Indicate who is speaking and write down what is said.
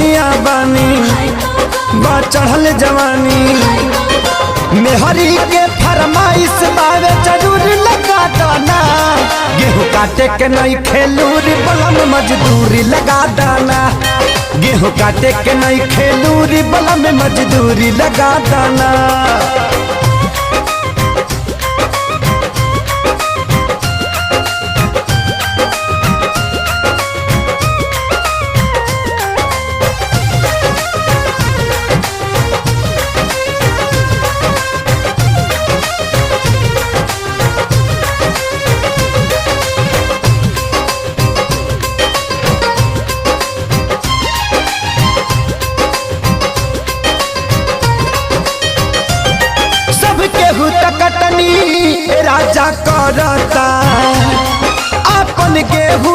Speaker 1: धनिया बानी बा चढ़ल जवानी मेहरी के फरमाइश बावे जरूर लगा दाना गेहूँ काटे के नहीं खेलूरी बलम मजदूरी लगा दाना गेहूँ काटे के नहीं खेलूरी बलम मजदूरी लगा दाना। कटनी राजा करता अपन गेहूँ